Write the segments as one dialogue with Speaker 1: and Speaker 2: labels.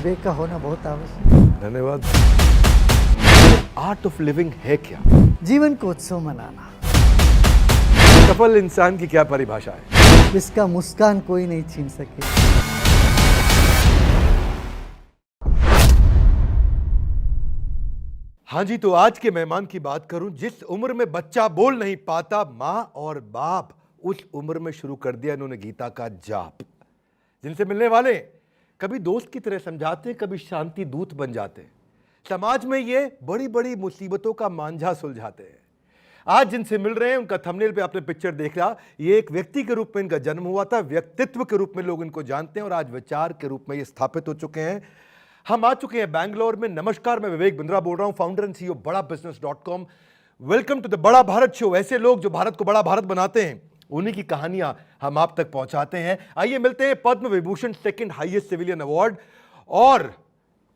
Speaker 1: विवेक का होना बहुत आवश्यक है।
Speaker 2: धन्यवाद। आर्ट ऑफ लिविंग है क्या?
Speaker 1: जीवन को उत्सव मनाना,
Speaker 2: सफल इंसान की क्या परिभाषा है?
Speaker 1: जिसका मुस्कान कोई नहीं छीन सके।
Speaker 2: हाँ जी, तो आज के मेहमान की बात करूं, जिस उम्र में बच्चा बोल नहीं पाता, माँ और बाप उस उम्र में शुरू कर दिया इन्होंने गीता का जाप। जिनसे मिलने वाले कभी दोस्त की तरह समझाते, कभी शांति दूत बन जाते, समाज में ये बड़ी बड़ी मुसीबतों का मांझा सुलझाते हैं। आज जिनसे मिल रहे हैं उनका थंबनेल पे आपने पिक्चर देख लिया। ये एक व्यक्ति के रूप में इनका जन्म हुआ था, व्यक्तित्व के रूप में लोग इनको जानते हैं और आज विचार के रूप में ये स्थापित हो चुके हैं। हम आ चुके हैं बैंगलोर में। नमस्कार, मैं विवेक बिंद्रा बोल रहा हूं, फाउंडर एंड सीईओ बड़ा business.com। वेलकम टू द बड़ा भारत शो। ऐसे लोग जो भारत को बड़ा भारत बनाते हैं, उन्हीं की कहानियां हम आप तक पहुंचाते हैं। आइए मिलते हैं Padma Vibhushan, second highest civilian award, और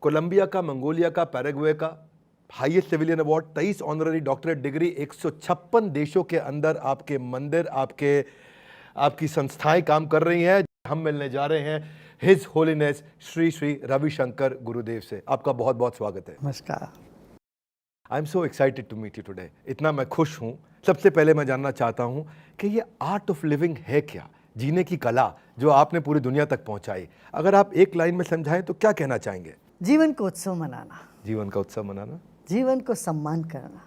Speaker 2: कोलंबिया का, मंगोलिया का, पैराग्वे का highest civilian award, 23 honorary doctorate degree, 156 देशों के अंदर आपके मंदिर, आपकी संस्थाएं काम कर रही हैं। हम मिलने जा रहे हैं हिज होलीनेस श्री श्री रविशंकर गुरुदेव से। आपका बहुत बहुत स्वागत है।
Speaker 1: नमस्कार।
Speaker 2: I am so excited to meet you today. इतना मैं खुश हूं। सबसे पहले मैं जानना चाहता हूं कि ये आर्ट ऑफ लिविंग है क्या, जीने की कला जो आपने पूरी दुनिया तक पहुंचाई। अगर आप एक लाइन में समझाएं तो क्या कहना चाहेंगे?
Speaker 1: जीवन को उत्सव मनाना,
Speaker 2: जीवन का उत्सव मनाना,
Speaker 1: जीवन को सम्मान करना।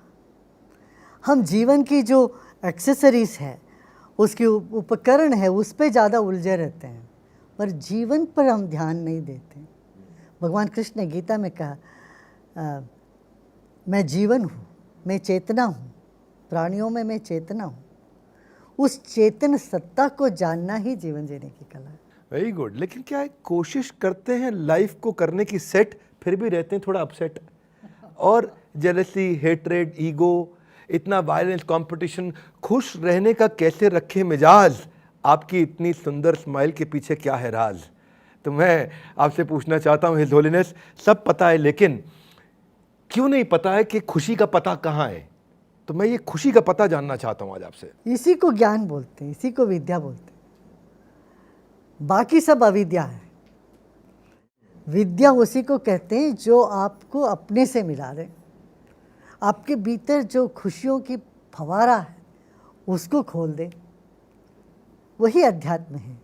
Speaker 1: हम जीवन की जो एक्सेसरीज है, उसकी उपकरण है, उस पर ज़्यादा उलझे रहते हैं, पर जीवन पर हम ध्यान नहीं देते। भगवान कृष्ण ने गीता में कहा, मैं जीवन हूँ, मैं चेतना हूँ, प्राणियों में मैं चेतना हूँ। उस चेतन सत्ता को जानना ही जीवन जीने की कला है।
Speaker 2: Very good. लेकिन क्या कोशिश करते हैं लाइफ को करने की सेट, फिर भी रहते हैं थोड़ा अपसेट, और जेलसी, हेट्रेड, ईगो, इतना वायलेंस, कंपटीशन। खुश रहने का कैसे रखे मिजाज? आपकी इतनी सुंदर स्माइल के पीछे क्या है राज? तो मैं आपसे पूछना चाहता हूँ, हिज होलीनेस, सब पता है लेकिन क्यों नहीं पता है कि खुशी का पता कहाँ है? तो मैं ये खुशी का पता जानना चाहता हूँ आज आपसे।
Speaker 1: इसी को ज्ञान बोलते हैं, इसी को विद्या बोलते हैं। बाकी सब अविद्या है। विद्या उसी को कहते हैं जो आपको अपने से मिला दे, आपके भीतर जो खुशियों की फवारा है उसको खोल दे, वही अध्यात्म है।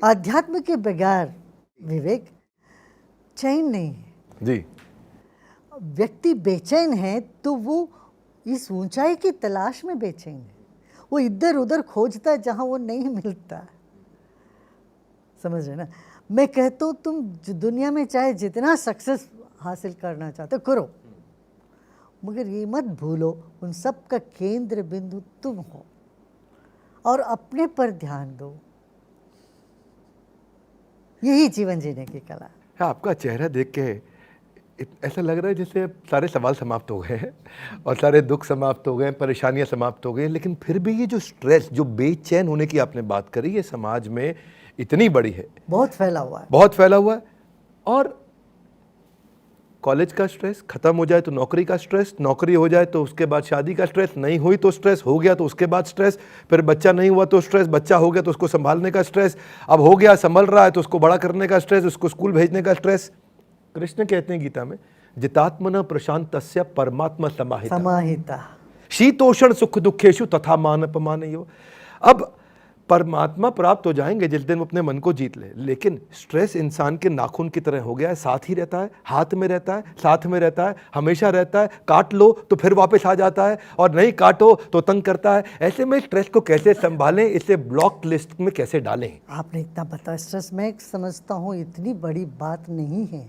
Speaker 1: अध्यात्म के बगैर विवेक चैन नहीं है
Speaker 2: जी।
Speaker 1: व्यक्ति बेचैन है तो वो इस ऊंचाई की तलाश में बेचैन है। वो इधर उधर खोजता है जहाँ वो नहीं मिलता। समझ रहे ना? मैं कहता हूँ तुम दुनिया में चाहे जितना सक्सेस हासिल करना चाहते हो करो, मगर ये मत भूलो उन सब का केंद्र बिंदु तुम हो, और अपने पर ध्यान दो। यही जीवन जीने की कला है।
Speaker 2: आपका चेहरा देख के ऐसा लग रहा है जैसे सारे सवाल समाप्त हो गए हैं और सारे दुख समाप्त हो गए, परेशानियां समाप्त हो गई, लेकिन फिर भी ये जो स्ट्रेस, जो बेचैन होने की आपने बात करी, ये समाज में इतनी बड़ी है,
Speaker 1: बहुत फैला हुआ है,
Speaker 2: बहुत फैला हुआ है। और कॉलेज का स्ट्रेस खत्म हो जाए तो नौकरी का स्ट्रेस, नौकरी हो जाए तो उसके बाद शादी का स्ट्रेस, नहीं हुई तो स्ट्रेस, हो गया तो उसके बाद स्ट्रेस, फिर बच्चा नहीं हुआ तो स्ट्रेस, बच्चा हो गया तो उसको संभालने का स्ट्रेस, अब हो गया संभल रहा है तो उसको बड़ा करने का स्ट्रेस, उसको स्कूल भेजने का स्ट्रेस। कृष्ण कहते हैं गीता में, जितात्मन प्रशांतस्य परमात्मा समाहिता, शीतोषण सुख दुखेषु तथा मान अपमानयो। अब परमात्मा प्राप्त हो जाएंगे जिस दिन वो अपने मन को जीत ले, लेकिन स्ट्रेस इंसान के नाखून की तरह हो गया है, साथ ही रहता है, हाथ में रहता है, साथ में रहता है, हमेशा रहता है। काट लो तो फिर वापस आ जाता है, और नहीं काटो तो तंग करता है। ऐसे में स्ट्रेस को कैसे संभालें, इसे ब्लॉक लिस्ट में कैसे डालें?
Speaker 1: आपने इतना बताया। स्ट्रेस मैं समझता हूँ इतनी बड़ी बात नहीं है।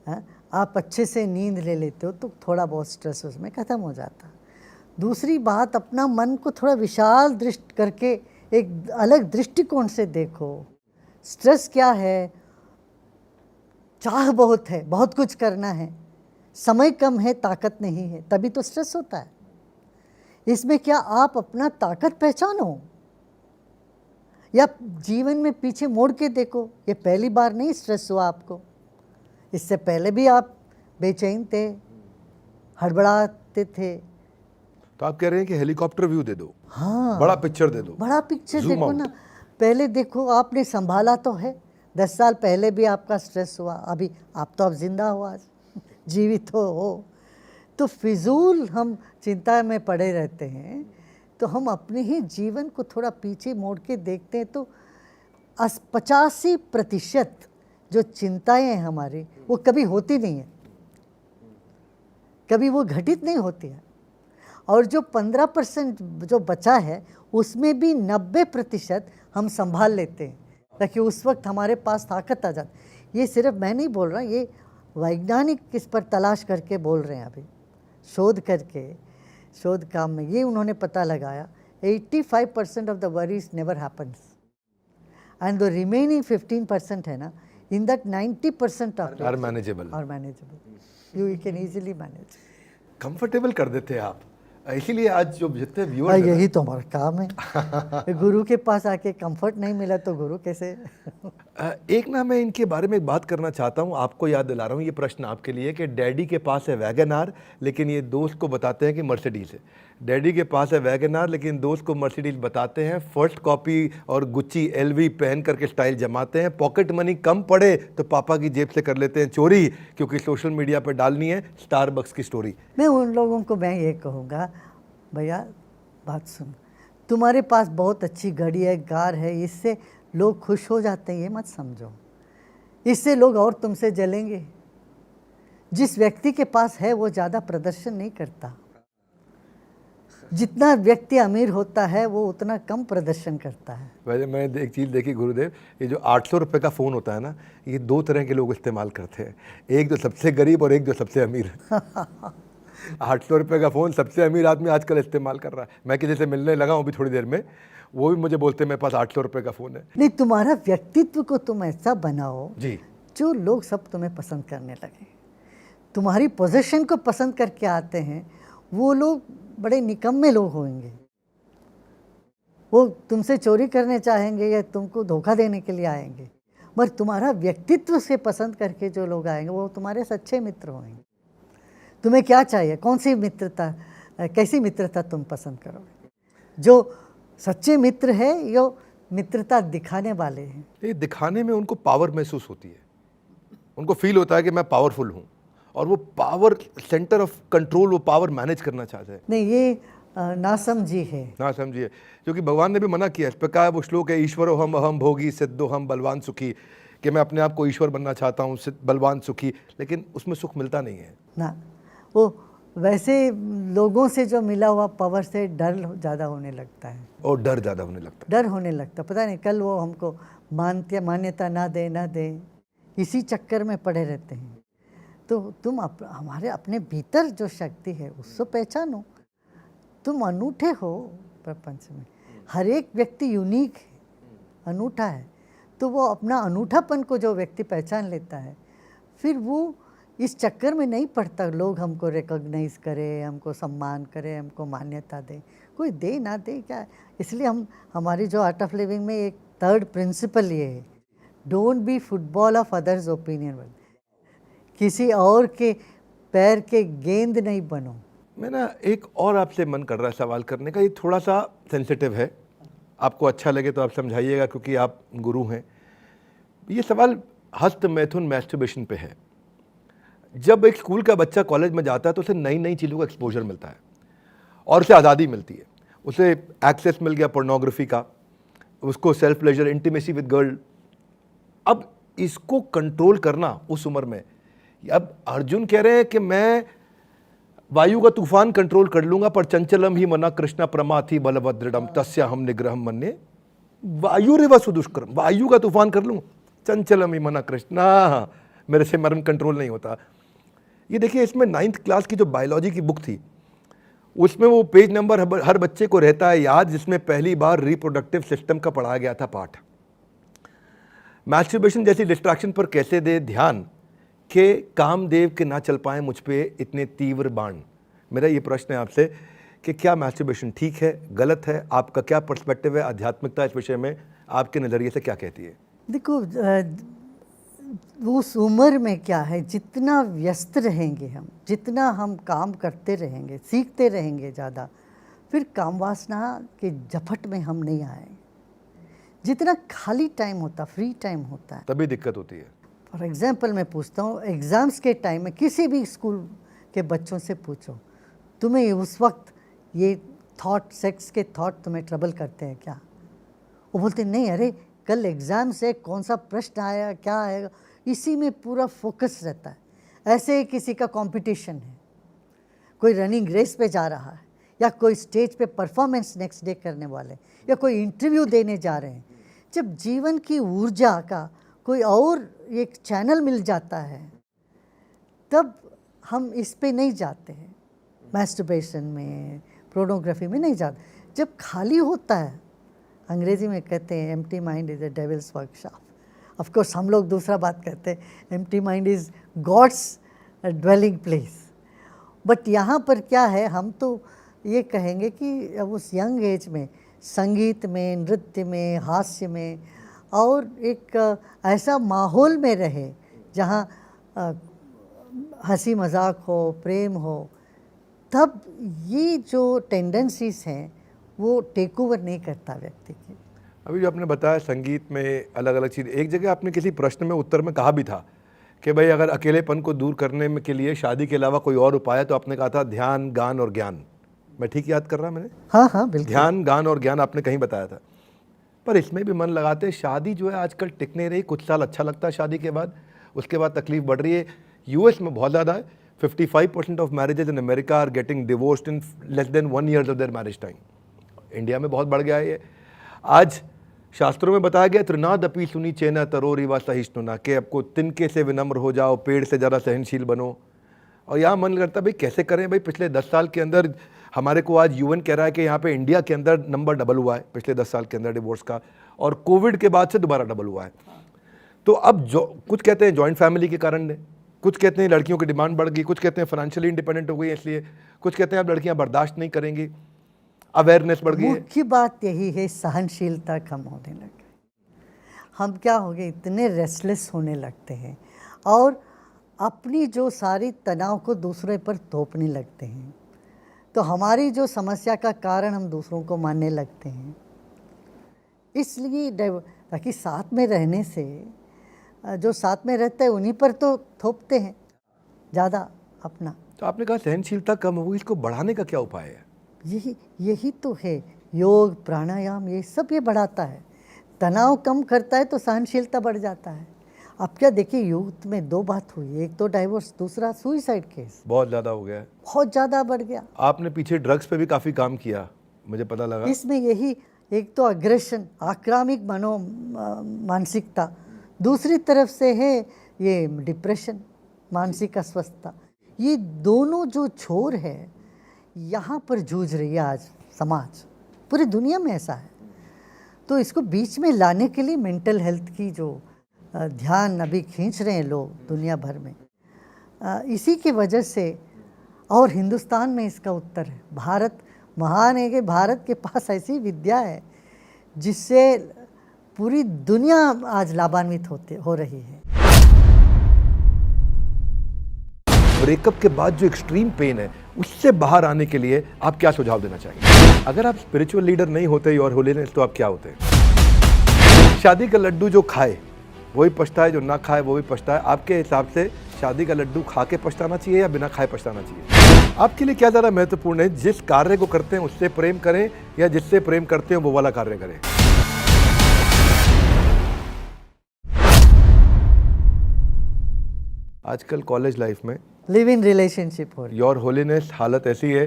Speaker 1: हा? आप अच्छे से नींद ले लेते हो तो थोड़ा बहुत स्ट्रेस उसमें ख़त्म हो जाता। दूसरी बात, अपना मन को थोड़ा विशाल दृष्टि करके एक अलग दृष्टिकोण से देखो। स्ट्रेस क्या है? चाह बहुत है, बहुत कुछ करना है, समय कम है, ताकत नहीं है, तभी तो स्ट्रेस होता है। इसमें क्या आप अपना ताकत पहचानो, या जीवन में पीछे मोड़ के देखो। ये पहली बार नहीं स्ट्रेस हुआ आपको, इससे पहले भी आप बेचैन थे, हड़बड़ाते थे।
Speaker 2: तो आप कह रहे हैं कि हेलीकॉप्टर व्यू दे दो,
Speaker 1: हाँ,
Speaker 2: बड़ा पिक्चर दे दो,
Speaker 1: बड़ा पिक्चर
Speaker 2: Zoom
Speaker 1: देखो
Speaker 2: out।
Speaker 1: ना। पहले देखो, आपने संभाला तो है, 10 साल पहले भी आपका स्ट्रेस हुआ, अभी आप तो अब जिंदा हो, आज जीवित हो। तो फिजूल हम चिंता में पड़े रहते हैं। तो हम अपने ही जीवन को थोड़ा पीछे मोड़ के देखते हैं तो 85% जो चिंताएं हैं हमारी वो कभी होती नहीं है, कभी वो घटित नहीं होती है। और जो 15% जो बचा है उसमें भी 90% हम संभाल लेते हैं, ताकि उस वक्त हमारे पास ताकत आ जाती। ये सिर्फ मैं नहीं बोल रहा, ये वैज्ञानिक इस पर तलाश करके बोल रहे हैं, अभी शोध करके, शोध काम में ये उन्होंने पता लगाया 85% of the worries never happens and the remaining 15% है ना, in that 90% of
Speaker 2: are manageable,
Speaker 1: you can easily manage,
Speaker 2: comfortable कर देते हैं आप। इसीलिए आज जो जितने व्यूअर्स,
Speaker 1: यही तो हमारा काम है। गुरु के पास आके कंफर्ट नहीं मिला तो गुरु कैसे?
Speaker 2: एक ना मैं इनके बारे में एक बात करना चाहता हूँ, आपको याद दिला रहा हूँ, ये प्रश्न आपके लिए कि डैडी के पास है वैगन आर लेकिन ये दोस्त को बताते हैं कि मर्सिडीज है। डैडी के पास है वैगन आर लेकिन दोस्त को मर्सिडीज बताते हैं। फर्स्ट कॉपी और गुच्ची एलवी पहन करके स्टाइल जमाते हैं। पॉकेट मनी कम पड़े तो पापा की जेब से कर लेते हैं चोरी, क्योंकि सोशल मीडिया पर डालनी है स्टारबक्स की स्टोरी।
Speaker 1: मैं उन लोगों को मैं ये कहूँगा, भैया बात सुन, तुम्हारे पास बहुत अच्छी गाड़ी है, कार है, इससे लोग खुश हो जाते हैं, ये मत समझो। इससे लोग और तुमसे जलेंगे। जिस व्यक्ति के पास है वो ज़्यादा प्रदर्शन नहीं करता। जितना व्यक्ति अमीर होता है वो उतना कम प्रदर्शन करता है।
Speaker 2: वैसे मैंने एक चीज़ देखी गुरुदेव, ये जो 800 रुपये का फ़ोन होता है ना, ये 2 तरह के लोग इस्तेमाल करते हैं, एक जो सबसे गरीब और एक जो सबसे अमीर। 800 रुपये का फ़ोन सबसे अमीर आदमी आजकल इस्तेमाल कर रहा है। मैं किसी से मिलने लगा हूँ अभी थोड़ी देर में, वो भी मुझे बोलते हैं मेरे पास 800 रुपये का फ़ोन है।
Speaker 1: नहीं, तुम्हारा व्यक्तित्व को तुम ऐसा बनाओ
Speaker 2: जी,
Speaker 1: जो लोग सब तुम्हें पसंद करने लगे। तुम्हारी पोजीशन को पसंद करके आते हैं वो लोग बड़े निकम्मे लोग होंगे, वो तुमसे चोरी करने चाहेंगे या तुमको धोखा देने के लिए आएंगे। मगर तुम्हारा व्यक्तित्व से पसंद करके जो लोग आएंगे वो तुम्हारे सच्चे मित्र होंगे। तुम्हें क्या चाहिए, कौन सी मित्रता, कैसी मित्रता तुम पसंद करोगे? जो सच्चे मित्र है या मित्रता दिखाने वाले हैं?
Speaker 2: ये दिखाने में उनको पावर महसूस होती है, उनको फील होता है कि मैं पावरफुल हूँ, और वो पावर सेंटर ऑफ कंट्रोल, वो पावर मैनेज करना चाहते हैं।
Speaker 1: नहीं, ये नासमझी है।
Speaker 2: ना समझिए, क्योंकि भगवान ने भी मना किया, इस पर कहा वो श्लोक है, ईश्वरो हम अहम भोगी सिद्धो हम बलवान सुखी, कि मैं अपने आप को ईश्वर बनना चाहता हूँ, बलवान सुखी, लेकिन उसमें सुख मिलता नहीं है
Speaker 1: ना। वो वैसे लोगों से जो मिला हुआ पावर से डर ज़्यादा होने लगता है,
Speaker 2: और डर ज़्यादा होने लगता है।
Speaker 1: डर होने लगता, पता नहीं कल वो हमको मान्यता ना दे, इसी चक्कर में पड़े रहते हैं। तो तुम हमारे अपने भीतर जो शक्ति है उसको पहचानो। तुम अनूठे हो प्रपंच में, हर एक व्यक्ति यूनिक है, अनूठा है। तो वो अपना अनूठापन को जो व्यक्ति पहचान लेता है, फिर वो इस चक्कर में नहीं पड़ता लोग हमको रिकॉग्नाइज करें, हमको सम्मान करें, हमको मान्यता दें। कोई दे ना दे क्या, इसलिए हमारी जो आर्ट ऑफ लिविंग में एक 3rd प्रिंसिपल ये है, don't be football of others opinion. किसी और के पैर के गेंद नहीं बनो।
Speaker 2: मैं ना एक और आपसे मन कर रहा है सवाल करने का, ये थोड़ा सा सेंसिटिव है, आपको अच्छा लगे तो आप समझाइएगा क्योंकि आप गुरु हैं। ये सवाल हस्त मैथुन मैस्टरबेशन पे है। जब एक स्कूल का बच्चा कॉलेज में जाता है तो उसे नई नई चीज़ों का एक्सपोजर मिलता है और उसे आज़ादी मिलती है। उसे एक्सेस मिल गया पोर्नोग्राफी का, उसको self pleasure, intimacy with girl. अब इसको कंट्रोल करना उस उम्र में, अब अर्जुन कह रहे हैं कि मैं वायु का तूफान कंट्रोल कर लूंगा, पर चंचलम ही मना कृष्णा प्रमाथि बलभद्रडम तस्या हम निग्रहम मन्ये वायु रेवा सुदुष्करम। वायु का तूफान कर लूँ, चंचलम ही मना कृष्णा, मेरे से मर्म कंट्रोल नहीं होता। ये देखिए, इसमें 9th क्लास की जो बायोलॉजी की बुक थी उसमें वो पेज नंबर हर बच्चे को रहता है याद, जिसमें पहली बार रिप्रोडक्टिव सिस्टम का पढ़ाया गया था पाठ। मैस्टरबेशन जैसी डिस्ट्रैक्शन पर कैसे दे ध्यान के कामदेव के ना चल पाए मुझ पे इतने तीव्र बाण। मेरा ये प्रश्न है आपसे कि क्या मैस्टरबेशन ठीक है, गलत है? आपका क्या पर्सपेक्टिव है? आध्यात्मिकता इस विषय में आपके नज़रिए से क्या कहती है?
Speaker 1: देखो, उस उम्र में क्या है, जितना व्यस्त रहेंगे हम, जितना हम काम करते रहेंगे, सीखते रहेंगे ज़्यादा, फिर काम वासना के झपट में हम नहीं आए। जितना खाली टाइम होता, फ्री टाइम होता है,
Speaker 2: तभी दिक्कत होती है।
Speaker 1: फॉर एग्जाम्पल मैं पूछता हूँ, एग्ज़ाम्स के टाइम में किसी भी स्कूल के बच्चों से पूछो, तुम्हें उस वक्त ये थॉट, सेक्स के थॉट तुम्हें ट्रबल करते हैं क्या? वो बोलते नहीं, अरे कल एग्ज़ाम से कौन सा प्रश्न आया, क्या आएगा, इसी में पूरा फोकस रहता है। ऐसे ही किसी का कंपटीशन है, कोई रनिंग रेस पे जा रहा है, या कोई स्टेज पे परफॉर्मेंस नेक्स्ट डे करने वाले, या कोई इंटरव्यू देने जा रहे हैं। जब जीवन की ऊर्जा का कोई और एक चैनल मिल जाता है, तब हम इस पे नहीं जाते हैं, मैस्टरबेशन में, पोर्नोग्राफी में नहीं जाते। जब खाली होता है, अंग्रेजी में कहते हैं empty mind is a devil's workshop. Of course हम लोग दूसरा बात कहते हैं, empty mind is god's dwelling place. But यहाँ पर क्या है, हम तो ये कहेंगे कि अब उस यंग एज में संगीत में, नृत्य में, हास्य में, और एक ऐसा माहौल में रहे जहाँ हंसी मजाक हो, प्रेम हो, तब ये जो टेंडेंसीज हैं वो टेक ओवर नहीं करता व्यक्ति की।
Speaker 2: अभी जो आपने बताया संगीत में अलग अलग चीज़, एक जगह आपने किसी प्रश्न में उत्तर में कहा भी था कि भाई अगर अकेलेपन को दूर करने में के लिए शादी के अलावा कोई और उपाय है, तो आपने कहा था ध्यान, गान और ज्ञान। मैं ठीक याद कर रहा मैंने?
Speaker 1: हाँ हाँ बिल्कुल।
Speaker 2: ध्यान, गान और ज्ञान आपने कहीं बताया था। पर इसमें भी मन लगाते, शादी जो है आजकल टिक नहीं रही। कुछ साल अच्छा लगता है शादी के बाद, उसके बाद तकलीफ बढ़ रही है। यूएस में बहुत ज़्यादा है, 55% of marriages in America are getting divorced in less than 1 year of their marriage time. India में बहुत बढ़ गया है ये। आज शास्त्रों में बताया गया, त्रिनादपि सुनी चेना तरोरी व सहिष्णुना, कि आपको तिनके से विनम्र हो जाओ, पेड़ से ज़रा सहनशील बनो। और यहाँ मन करता भाई कैसे करें भाई, पिछले 10 साल के अंदर हमारे को आज यूएन कह रहा है कि यहाँ पे इंडिया के अंदर नंबर डबल हुआ है पिछले 10 साल के अंदर डिवोर्स का, और कोविड के बाद से दोबारा डबल हुआ है। तो अब जो कुछ कहते हैं जॉइंट फैमिली के कारण है, कुछ कहते हैं लड़कियों की डिमांड बढ़ गई, कुछ कहते हैं फाइनेंशियली इंडिपेंडेंट हो गई इसलिए, कुछ कहते हैं अब लड़कियां बर्दाश्त नहीं करेंगी, अवेयरनेस बढ़ गई है।
Speaker 1: मुख्य बात यही है, सहनशीलता कम होने लगी। हम क्या हो गए, इतने रेस्टलेस होने लगते हैं और अपनी जो सारी तनाव को दूसरे पर थोपने लगते हैं। तो हमारी जो समस्या का कारण हम दूसरों को मानने लगते हैं। इसलिए ताकि साथ में रहने से, जो साथ में रहते हैं उन्हीं पर तो थोपते हैं ज़्यादा अपना।
Speaker 2: तो आपने कहा सहनशीलता कम हो गई, इसको बढ़ाने का क्या उपाय है?
Speaker 1: यही तो है, योग, प्राणायाम, ये सब ये बढ़ाता है। तनाव कम करता है तो सहनशीलता बढ़ जाता है। अब क्या देखिए, यूथ में 2 बात हुई, एक तो डाइवोर्स, दूसरा सुइसाइड केस
Speaker 2: बहुत ज़्यादा हो गया है,
Speaker 1: बहुत ज़्यादा बढ़ गया।
Speaker 2: आपने पीछे ड्रग्स पे भी काफ़ी काम किया, मुझे पता लगा।
Speaker 1: इसमें यही, एक तो अग्रेशन, आक्रामक मानसिकता, दूसरी तरफ से है ये डिप्रेशन, मानसिक अस्वस्थता। ये दोनों जो छोर है यहाँ पर जूझ रही है आज समाज, पूरी दुनिया में ऐसा है। तो इसको बीच में लाने के लिए मेंटल हेल्थ की जो ध्यान अभी खींच रहे हैं लोग दुनिया भर में, इसी की वजह से, और हिंदुस्तान में इसका उत्तर है। भारत महान है कि भारत के पास ऐसी विद्या है जिससे पूरी दुनिया आज लाभान्वित हो रही है।
Speaker 2: ब्रेकअप के बाद जो एक्सट्रीम पेन है उससे बाहर आने के लिए आप क्या सुझाव देना चाहेंगे? अगर आप स्पिरिचुअल लीडर नहीं होते और होलीनेस, तो आप क्या होते? शादी का लड्डू जो खाए वही पछताए, जो ना खाए वो भी पछताए। आपके हिसाब से शादी का लड्डू खा के पछताना चाहिए या बिना खाए पछताना चाहिए? आपके लिए क्या ज़्यादा महत्वपूर्ण है, जिस कार्य को करते हैं उससे प्रेम करें या जिससे प्रेम करते हैं वो वाला कार्य करें? आजकल कॉलेज लाइफ में
Speaker 1: लिव इन रिलेशनशिप हो रही है।
Speaker 2: योर होलीनेस हालत ऐसी है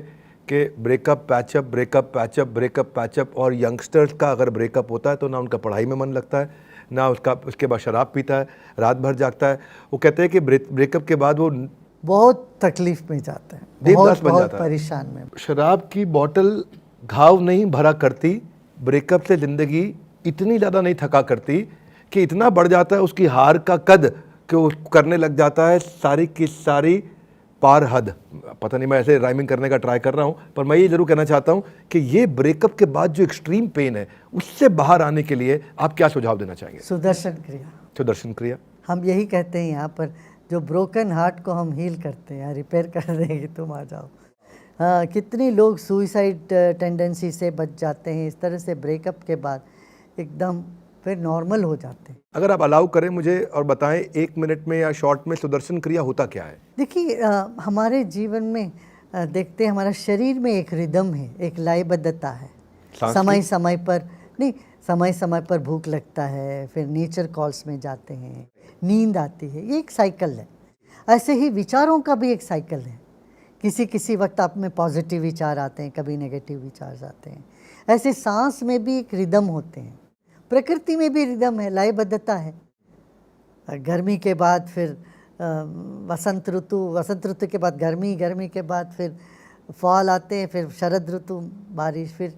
Speaker 2: कि breakup patchup, breakup patchup, breakup patchup. और यंगस्टर्स का अगर ब्रेकअप होता है तो ना उनका पढ़ाई में मन लगता है, ना उसके बाद शराब पीता है, रात भर जागता है। वो कहते हैं कि ब्रेकअप के बाद वो
Speaker 1: बहुत तकलीफ में जाते हैं,
Speaker 2: देवदास बन
Speaker 1: बहुत
Speaker 2: जाता है।
Speaker 1: परेशान में।
Speaker 2: शराब की बोतल घाव नहीं भरा करती, ब्रेकअप से ज़िंदगी इतनी ज़्यादा नहीं थका करती कि इतना बढ़ जाता है उसकी हार का कद कि वो करने लग जाता है सारी की सारी पार हद। पता नहीं, मैं ऐसे राइमिंग करने का ट्राई कर रहा हूँ, पर मैं ये ज़रूर कहना चाहता हूँ कि ये ब्रेकअप के बाद जो एक्सट्रीम पेन है उससे बाहर आने के लिए आप क्या सुझाव देना चाहेंगे?
Speaker 1: सुदर्शन क्रिया।
Speaker 2: सुदर्शन क्रिया
Speaker 1: हम यही कहते हैं यहाँ पर, जो ब्रोकन हार्ट को हम हील करते हैं, रिपेयर कर देंगे, तुम आ जाओ। हाँ, कितनी लोग सुइसाइड टेंडेंसी से बच जाते हैं इस तरह से ब्रेकअप के बाद एकदम फिर नॉर्मल हो जाते हैं।
Speaker 2: अगर आप अलाउ करें मुझे और बताएं 1 मिनट में या शॉर्ट में सुदर्शन क्रिया होता क्या है?
Speaker 1: देखिए हमारे जीवन में देखते हैं हमारा शरीर में एक रिदम है, एक लयबद्धता है।
Speaker 2: सांस
Speaker 1: समय
Speaker 2: की?
Speaker 1: समय पर नहीं, समय समय पर भूख लगता है, फिर नेचर कॉल्स में जाते हैं, नींद आती है, ये एक साइकिल है। ऐसे ही विचारों का भी एक साइकिल है। किसी किसी वक्त आप में पॉजिटिव विचार आते हैं, कभी नेगेटिव विचार आते हैं। ऐसे सांस में भी एक रिदम होते हैं, प्रकृति में भी रिदम है, लयबद्धता है। गर्मी के बाद फिर वसंत ऋतु के बाद गर्मी, गर्मी के बाद फिर फॉल आते हैं, फिर शरद ऋतु, बारिश, फिर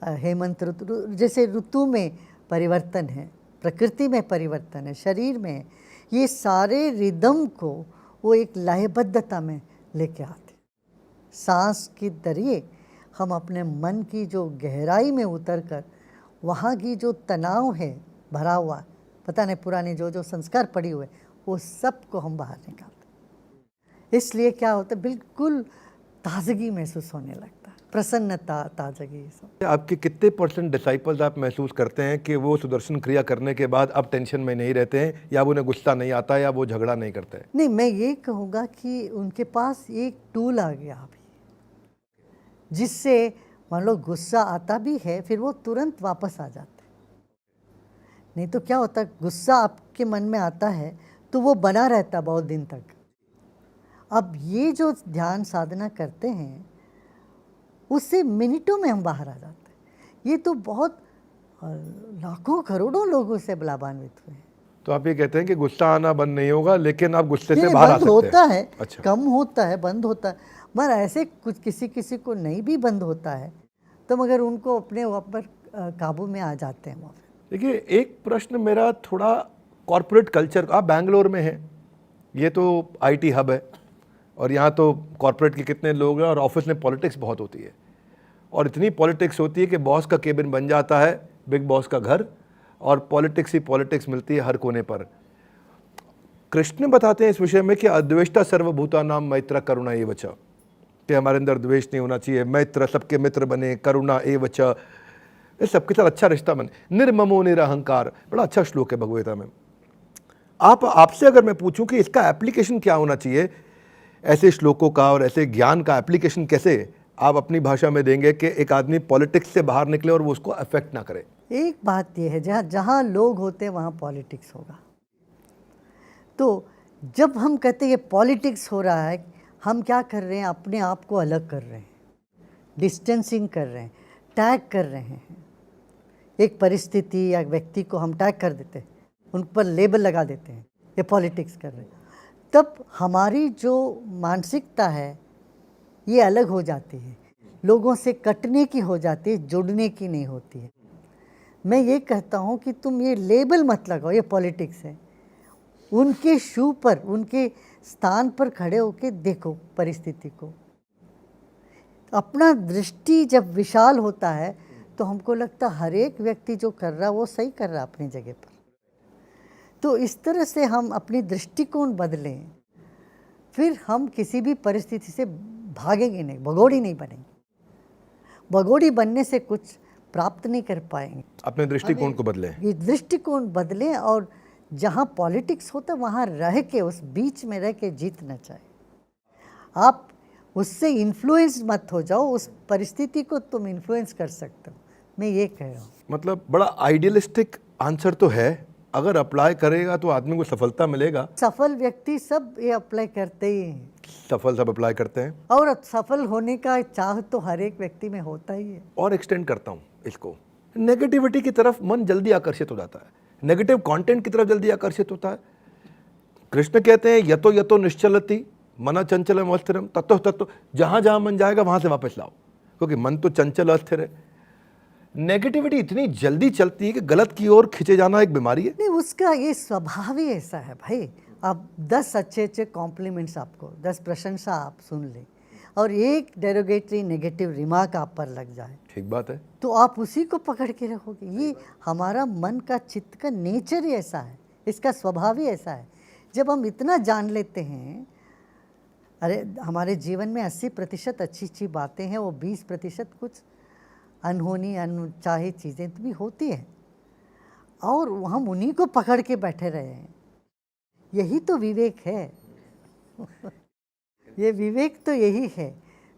Speaker 1: हेमंत ऋतु। जैसे ऋतु में परिवर्तन है, प्रकृति में परिवर्तन है, शरीर में है। ये सारे रिदम को वो एक लयबद्धता में लेके आते। सांस के जरिए हम अपने मन की जो गहराई में उतर कर वहाँ की जो तनाव है भरा हुआ, पता नहीं पुराने जो संस्कार पड़े हुए, वो सब को हम बाहर निकालते। इसलिए क्या होता है, बिल्कुल ताजगी महसूस होने लगता है, प्रसन्नता, ताजगी सब।
Speaker 2: आपके कितने % डिसाइपल्स आप महसूस करते हैं कि वो सुदर्शन क्रिया करने के बाद अब टेंशन में नहीं रहते हैं, या वो उन्हें गुस्सा नहीं आता, या वो झगड़ा नहीं करते हैं?
Speaker 1: नहीं, मैं ये कहूँगा कि उनके पास एक टूल आ गया अभी, जिससे मान लो गुस्सा आता भी है, फिर वो तुरंत वापस आ जाते। नहीं तो क्या होता है, गुस्सा आपके मन में आता है तो वो बना रहता बहुत दिन तक। अब ये जो ध्यान साधना करते हैं उससे मिनटों में हम बाहर आ जाते हैं। ये तो बहुत लाखों करोड़ों लोगों से लाभान्वित हुए हैं।
Speaker 2: तो आप ये कहते हैं कि गुस्सा आना बंद नहीं होगा, लेकिन आप गुस्से से
Speaker 1: नहीं,
Speaker 2: बाहर आ
Speaker 1: बंद
Speaker 2: सकते
Speaker 1: होता
Speaker 2: हैं।
Speaker 1: है,
Speaker 2: अच्छा।
Speaker 1: कम होता है, बंद होता है, मगर ऐसे कुछ किसी किसी को नहीं भी बंद होता है, तो मगर उनको अपने ऊपर काबू में आ जाते हैं वो।
Speaker 2: देखिए, एक प्रश्न मेरा थोड़ा कॉर्पोरेट कल्चर, आप बैंगलोर में हैं, ये तो आईटी हब है, और यहाँ तो कॉर्पोरेट के कितने लोग हैं, और ऑफिस में पॉलिटिक्स बहुत होती है, और इतनी पॉलिटिक्स होती है कि बॉस का केबिन बन जाता है बिग बॉस का घर, और पॉलिटिक्स ही पॉलिटिक्स मिलती है हर कोने पर। कृष्ण बताते हैं इस विषय में कि अद्वेष्टा सर्वभूतानां मैत्र करुणा एव च, कि हमारे अंदर द्वेष नहीं होना चाहिए, मैत्र सबके मित्र बने, करुणा एव च, इस सबके साथ अच्छा रिश्ता बने, निर्ममो निरहंकार। बड़ा अच्छा श्लोक है भगवद्गीता में। आपसे अगर मैं पूछूं कि इसका एप्लीकेशन क्या होना चाहिए, ऐसे श्लोकों का और ऐसे ज्ञान का एप्लीकेशन कैसे आप अपनी भाषा में देंगे कि एक आदमी पॉलिटिक्स से बाहर निकले और वो उसको अफेक्ट ना करे?
Speaker 1: एक बात यह है, जहाँ जहाँ लोग होते हैं वहाँ पॉलिटिक्स होगा। तो जब हम कहते हैं ये पॉलिटिक्स हो रहा है, हम क्या कर रहे हैं, अपने आप को अलग कर रहे हैं, डिस्टेंसिंग कर रहे हैं, टैग कर रहे हैं। एक परिस्थिति या व्यक्ति को हम टैग कर देते हैं, उन पर लेबल लगा देते हैं, ये पॉलिटिक्स कर रहे हैं। तब हमारी जो मानसिकता है ये अलग हो जाती है, लोगों से कटने की हो जाती है, जुड़ने की नहीं होती है। मैं ये कहता हूँ कि तुम ये लेबल मत लगाओ, ये पॉलिटिक्स है। उनके शू पर, उनके स्थान पर खड़े होकर देखो परिस्थिति को। अपना दृष्टि जब विशाल होता है तो हमको लगता हर एक व्यक्ति जो कर रहा है वो सही कर रहा है अपनी जगह पर। तो इस तरह से हम अपनी दृष्टिकोण बदलें, फिर हम किसी भी परिस्थिति से भागेंगे नहीं, भगोड़ी नहीं बनेंगे। भगोड़ी बनने से कुछ प्राप्त नहीं कर पाएंगे।
Speaker 2: अपने दृष्टिकोण को बदलें,
Speaker 1: ये दृष्टिकोण बदलें, और जहाँ पॉलिटिक्स होता है वहाँ रह के, उस बीच में रह के जीतना चाहिए। आप उससे इन्फ्लुएंस मत हो जाओ, उस परिस्थिति को तुम इन्फ्लुएंस कर सकते हो, मैं ये कह रहा हूँ।
Speaker 2: मतलब बड़ा आइडियलिस्टिक आंसर तो है, अगर अप्लाई करेगा तो आदमी को सफलता मिलेगा।
Speaker 1: सफल व्यक्ति सब ये अप्लाई करते ही हैं,
Speaker 2: सफल सब अप्लाई करते हैं,
Speaker 1: और सफल होने का चाह तो हर एक व्यक्ति में होता ही है।
Speaker 2: और एक्सटेंड करता हूँ इसको, नेगेटिविटी की तरफ मन जल्दी आकर्षित हो जाता है, नेगेटिव कंटेंट की तरफ जल्दी आकर्षित होता है। कृष्ण कहते हैं यतो यतो निश्चलति मना चंचलम अस्थिरम ततो ततो, जहाँ जहाँ मन जाएगा वहाँ से वापस लाओ, क्योंकि मन तो चंचल अस्थिर है। नेगेटिविटी इतनी जल्दी चलती है कि गलत की ओर खींचे जाना एक बीमारी है।
Speaker 1: नहीं, उसका ये स्वभाव ही ऐसा है भाई। आप 10 अच्छे कॉम्प्लीमेंट्स, आपको 10 प्रशंसा आप सुन ले, और एक डेरोगेटरी नेगेटिव रिमार्क आप पर लग जाए,
Speaker 2: ठीक बात है,
Speaker 1: तो आप उसी को पकड़ के रखोगे। ये हमारा मन का, चित्त का नेचर ही ऐसा है, इसका स्वभाव ही ऐसा है। जब हम इतना जान लेते हैं, अरे हमारे जीवन में 80% अच्छी अच्छी बातें हैं, वो 20% कुछ अनहोनी अनचाही चीज़ें भी होती हैं। और हम उन्हीं को पकड़ के बैठे रहे हैं। यही तो विवेक है। ये विवेक तो यही है।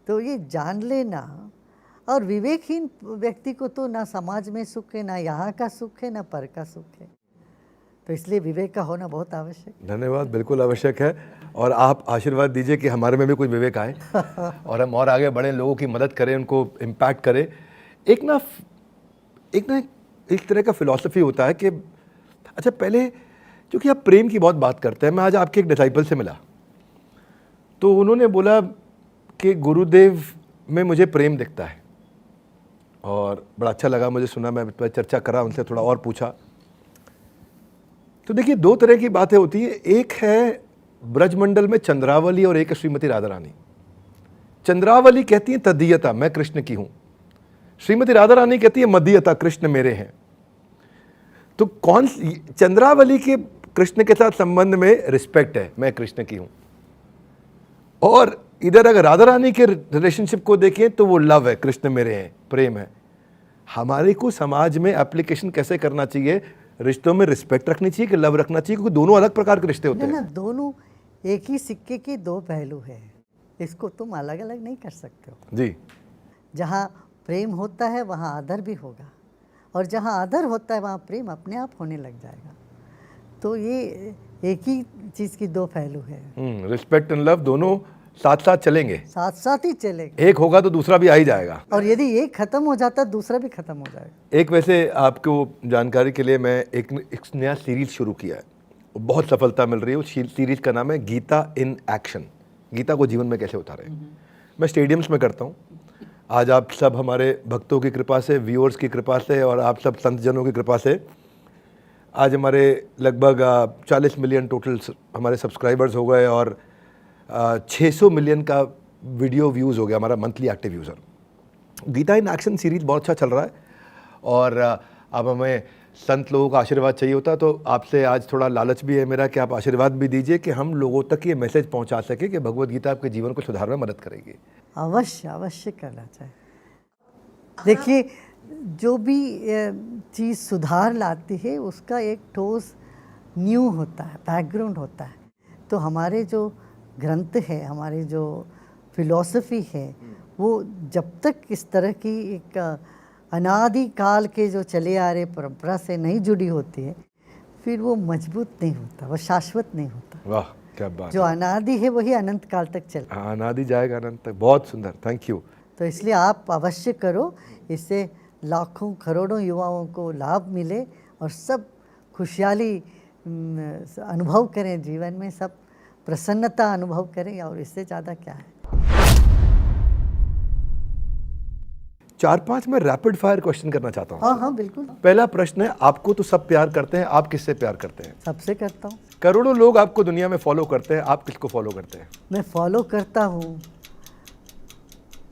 Speaker 1: तो ये जान लेना, और विवेकहीन व्यक्ति को तो ना समाज में सुख है, ना यहाँ का सुख है, ना पर का सुख है। तो इसलिए विवेक का होना बहुत आवश्यक है।
Speaker 2: धन्यवाद, बिल्कुल आवश्यक है। और आप आशीर्वाद दीजिए कि हमारे में भी कुछ विवेक आए और हम और आगे बढ़े, लोगों की मदद करें, उनको इम्पैक्ट करें। एक ना इस तरह का फिलॉसफी होता है कि अच्छा, पहले क्योंकि आप प्रेम की बहुत बात करते हैं, मैं आज आपके एक डिसाइपल से मिला तो उन्होंने बोला कि गुरुदेव में मुझे प्रेम दिखता है, और बड़ा अच्छा लगा मुझे, सुना, मैं चर्चा करा उनसे, थोड़ा और पूछा। तो देखिए, दो तरह की बातें होती है। एक है ब्रजमंडल में चंद्रावली और एक है श्रीमती राधा रानी। चंद्रावली कहती है तदीयता, मैं कृष्ण की हूं। श्रीमती राधा रानी कहती है मदीयता, कृष्ण मेरे हैं। तो कौन, चंद्रावली के कृष्ण के साथ संबंध में रिस्पेक्ट है, मैं कृष्ण की हूं, और इधर अगर राधा रानी के रिलेशनशिप को देखें तो वो लव है, कृष्ण मेरे हैं, प्रेम है। हमारे को समाज में एप्लीकेशन कैसे करना चाहिए? रिश्तों में रिस्पेक्ट रखनी चाहिए कि लव रखना चाहिए? क्योंकि दोनों अलग प्रकार के रिश्ते होते हैं
Speaker 1: ना, दोनों एक ही सिक्के के दो पहलू है। इसको तुम अलग अलग नहीं कर सकते हो
Speaker 2: जी।
Speaker 1: जहाँ प्रेम होता है वहाँ आदर भी होगा, और जहाँ आदर होता है वहाँ प्रेम अपने आप होने लग जाएगा। तो ये एक ही चीज़ की दो पहलू है।
Speaker 2: रिस्पेक्ट एंड लव दोनों साथ साथ चलेंगे,
Speaker 1: साथ साथ ही चलेगा।
Speaker 2: एक होगा तो दूसरा भी आ ही जाएगा,
Speaker 1: और यदि एक खत्म हो जाता दूसरा भी खत्म हो जाएगा।
Speaker 2: एक वैसे आपको जानकारी के लिए मैं एक नया सीरीज शुरू किया है, बहुत सफलता मिल रही है। उस सीरीज का नाम है गीता इन एक्शन। गीता को जीवन में कैसे उतारें। मैं स्टेडियम्स में करता हूँ। आज आप सब हमारे भक्तों की कृपा से, व्यूअर्स की कृपा से, और आप सब संत जनों की कृपा से आज हमारे लगभग 40 मिलियन टोटल हमारे सब्सक्राइबर्स हो गए, और 600 मिलियन का वीडियो व्यूज़ हो गया हमारा monthly active user. Geeta in action series बहुत अच्छा चल रहा है, और अब हमें संत लोगों का आशीर्वाद चाहिए होता, तो आपसे आज थोड़ा लालच भी है मेरा कि आप आशीर्वाद भी दीजिए कि हम लोगों तक ये मैसेज पहुंचा सके कि भगवत गीता आपके जीवन को सुधारने में मदद करेगी।
Speaker 1: अवश्य अवश्य करना चाहिए। देखिए, जो भी चीज़ सुधार लाती है उसका एक ठोस न्यू होता है, बैकग्राउंड होता है। तो हमारे जो ग्रंथ है, हमारे जो फिलॉसफी है, वो जब तक इस तरह की एक अनादि काल के जो चले आ रहे परंपरा से नहीं जुड़ी होती है, फिर वो मजबूत नहीं होता, वो शाश्वत नहीं होता।
Speaker 2: वाह, क्या बात।
Speaker 1: जो अनादि है वही अनंत काल तक चले।
Speaker 2: हाँ, अनादि जाएगा अनंत तक। बहुत सुंदर, थैंक यू।
Speaker 1: तो इसलिए आप अवश्य करो, इससे लाखों करोड़ों युवाओं को लाभ मिले और सब खुशहाली अनुभव करें जीवन में, सब प्रसन्नता अनुभव करें, और इससे ज़्यादा क्या है।
Speaker 2: 4-5 मैं रैपिड फायर क्वेश्चन करना चाहता हूँ।
Speaker 1: हाँ हाँ बिल्कुल।
Speaker 2: पहला प्रश्न है, आपको तो सब प्यार करते हैं, आप किससे प्यार करते हैं?
Speaker 1: सबसे करता हूँ।
Speaker 2: करोड़ों लोग आपको दुनिया में फॉलो करते हैं, आप किसको फॉलो करते हैं?
Speaker 1: मैं फॉलो करता हूँ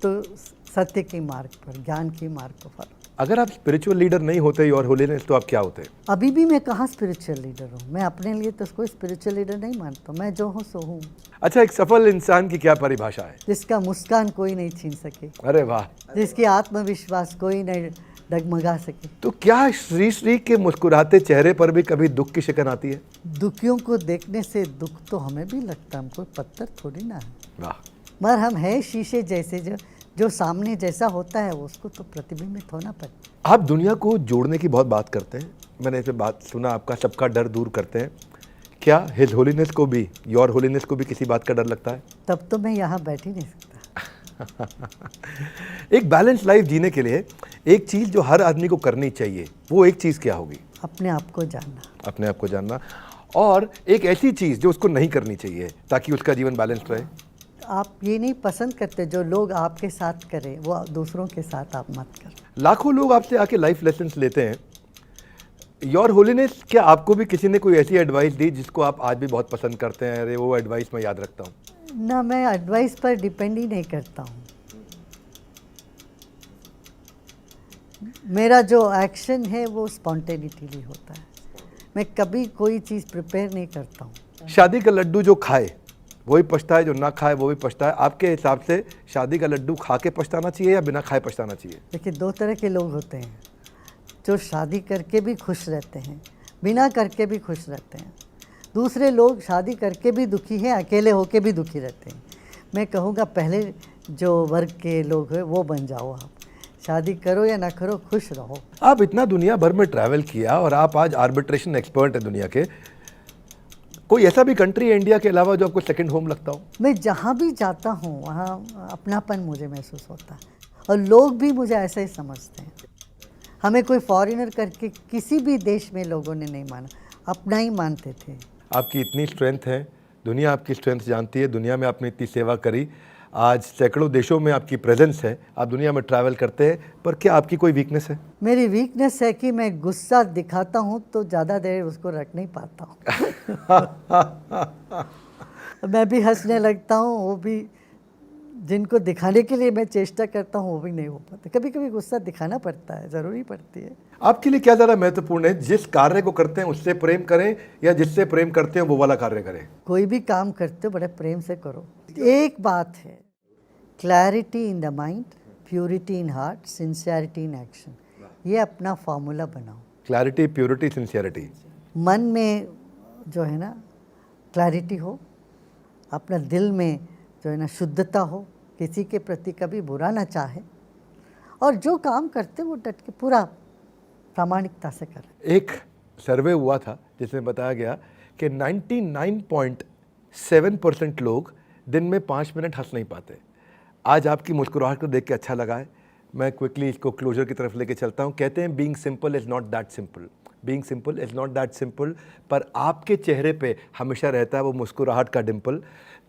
Speaker 1: तो सत्य के मार्ग पर, ज्ञान के मार्ग को फॉलो।
Speaker 2: अगर आप स्पिरिचुअल लीडर नहीं होते योर होलीनेस, तो आप क्या होते हैं?
Speaker 1: अभी भी मैं कहाँ स्पिरिचुअल लीडर हूँ। मैं अपने लिए तो कोई स्पिरिचुअल लीडर नहीं मानता। मैं जो हूँ सो हूँ।
Speaker 2: अच्छा, एक सफल इंसान की क्या परिभाषा है?
Speaker 1: जिसका मुस्कान कोई नहीं छीन सके,
Speaker 2: अरे वाह।
Speaker 1: जिसकी आत्मविश्वास कोई नहीं डगमगा सके।
Speaker 2: तो क्या श्री श्री के मुस्कुराते चेहरे पर भी कभी दुख की शिकन आती है?
Speaker 1: दुखियों को देखने से दुख तो हमें भी लगता है, हम कोई पत्थर थोड़ी ना है।
Speaker 2: वाह।
Speaker 1: मगर हम है शीशे जैसे, जो सामने जैसा होता है उसको तो प्रतिबिंबित होना पड़ता।
Speaker 2: आप दुनिया को जोड़ने की बहुत बात करते हैं, मैंने इसे बात सुना, आपका सबका डर दूर करते हैं। क्या हिज होलीनेस को भी, योर होलीनेस को भी किसी बात का डर लगता है?
Speaker 1: तब तो मैं यहाँ बैठ ही नहीं सकता।
Speaker 2: एक बैलेंस लाइफ जीने के लिए एक चीज़ जो हर आदमी को करनी चाहिए, वो एक चीज़ क्या होगी?
Speaker 1: अपने आप को जानना।
Speaker 2: अपने आप को जानना। और एक ऐसी चीज़ जो उसको नहीं करनी चाहिए ताकि उसका जीवन बैलेंस रहे।
Speaker 1: आप ये नहीं पसंद करते जो लोग आपके साथ करें, वो दूसरों के साथ आप मत करें।
Speaker 2: लाखों लोग आपसे आके लाइफ लेसन्स लेते हैं। योर होलीनेस, क्या आपको भी किसी ने कोई ऐसी एडवाइस दी जिसको आप आज भी बहुत पसंद करते हैं? अरे वो एडवाइस मैं याद रखता हूँ।
Speaker 1: ना, मैं एडवाइस पर डिपेंड ही नहीं करता हूँ। मेरा जो एक्शन है वो स्पॉन्टेनिटीली होता है। मैं कभी कोई चीज़ प्रिपेयर नहीं करता हूँ।
Speaker 2: शादी का लड्डू जो खाए वही पछताए, जो ना खाए वो भी पछताए। आपके हिसाब से शादी का लड्डू खा के पछताना चाहिए या बिना खाए पछताना चाहिए?
Speaker 1: देखिए, दो तरह के लोग होते हैं। जो शादी करके भी खुश रहते हैं, बिना करके भी खुश रहते हैं। दूसरे लोग शादी करके भी दुखी हैं, अकेले होके भी दुखी रहते हैं। मैं कहूँगा पहले जो वर्ग के लोग हैं वो बन जाओ आप। शादी करो या ना करो, खुश रहो।
Speaker 2: आप इतना दुनिया भर में ट्रैवल किया और आप आज आर्बिट्रेशन एक्सपर्ट हैं दुनिया के। कोई ऐसा भी कंट्री है इंडिया के अलावा जो आपको सेकंड होम लगता हो?
Speaker 1: मैं जहाँ भी जाता हूँ वहाँ अपनापन मुझे महसूस होता है और लोग भी मुझे ऐसे ही समझते हैं। हमें कोई फॉरेनर करके किसी भी देश में लोगों ने नहीं माना, अपना ही मानते थे।
Speaker 2: आपकी इतनी स्ट्रेंथ है, दुनिया आपकी स्ट्रेंथ जानती है, दुनिया में आपने इतनी सेवा करी, आज सैकड़ों देशों में आपकी प्रेजेंस है, आप दुनिया में ट्रैवल करते हैं, पर क्या आपकी कोई वीकनेस है?
Speaker 1: मेरी वीकनेस है कि मैं गुस्सा दिखाता हूँ तो ज़्यादा देर उसको रख नहीं पाता हूँ। मैं भी हंसने लगता हूँ, वो भी जिनको दिखाने के लिए मैं चेष्टा करता हूँ वो भी नहीं हो पाता। कभी कभी गुस्सा दिखाना पड़ता है, ज़रूरी पड़ती है।
Speaker 2: आपके लिए क्या ज़्यादा महत्वपूर्ण है, जिस कार्य को करते हैं उससे प्रेम करें या जिससे प्रेम करते हैं वो वाला कार्य करें?
Speaker 1: कोई भी काम करते हो बड़े प्रेम से करो। एक बात है, clarity in the mind, purity in heart, sincerity in action. ये अपना फार्मूला बनाओ।
Speaker 2: Clarity, purity, sincerity.
Speaker 1: मन में जो है ना क्लैरिटी हो, अपना दिल में जो है ना शुद्धता हो, किसी के प्रति कभी बुरा ना चाहे, और जो काम करते वो डट के पूरा प्रामाणिकता से करें।
Speaker 2: एक सर्वे हुआ था जिसमें बताया गया कि 99.7% लोग दिन में 5 मिनट हंस नहीं पाते। आज आपकी मुस्कुराहट को देख के अच्छा लगा है। मैं क्विकली इसको क्लोजर की तरफ लेके चलता हूँ। कहते हैं being simple is not that simple, being simple is not that simple, पर आपके चेहरे पे हमेशा रहता है वो मुस्कुराहट का डिम्पल।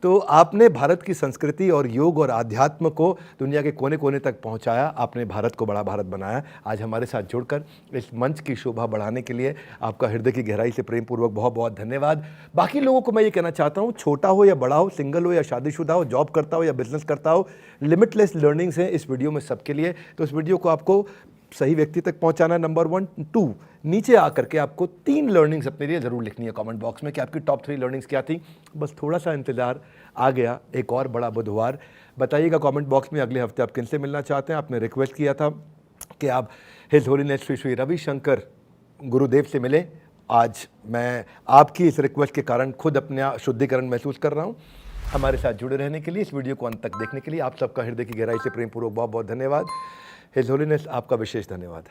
Speaker 2: तो आपने भारत की संस्कृति और योग और आध्यात्म को दुनिया के कोने कोने तक पहुंचाया, आपने भारत को बड़ा भारत बनाया। आज हमारे साथ जुड़कर इस मंच की शोभा बढ़ाने के लिए आपका हृदय की गहराई से प्रेम पूर्वक बहुत बहुत धन्यवाद। बाकी लोगों को मैं ये कहना चाहता हूँ, छोटा हो या बड़ा हो, सिंगल हो या शादीशुदा हो, जॉब करता हो या बिजनेस करता हो, लिमिटलेस लर्निंग्स हैं इस वीडियो में सबके लिए। तो इस वीडियो को आपको सही व्यक्ति तक पहुंचाना, नंबर 1। 2, नीचे आकर के आपको 3 लर्निंग्स अपने लिए ज़रूर लिखनी है कमेंट बॉक्स में कि आपकी टॉप 3 लर्निंग्स क्या थी। बस थोड़ा सा इंतज़ार, आ गया एक और बड़ा बुधवार। बताइएगा कमेंट बॉक्स में अगले हफ्ते आप किनसे मिलना चाहते हैं। आपने रिक्वेस्ट किया था कि आप हिज होलीनेस श्री श्री रविशंकर गुरुदेव से मिलें। आज मैं आपकी इस रिक्वेस्ट के कारण खुद अपना शुद्धिकरण महसूस कर रहा हूँ। हमारे साथ जुड़े रहने के लिए, इस वीडियो को अंत तक देखने के लिए आप सबका हृदय की गहराई से प्रेम पूर्वक बहुत बहुत धन्यवाद। हिज होलीनेस आपका विशेष धन्यवाद।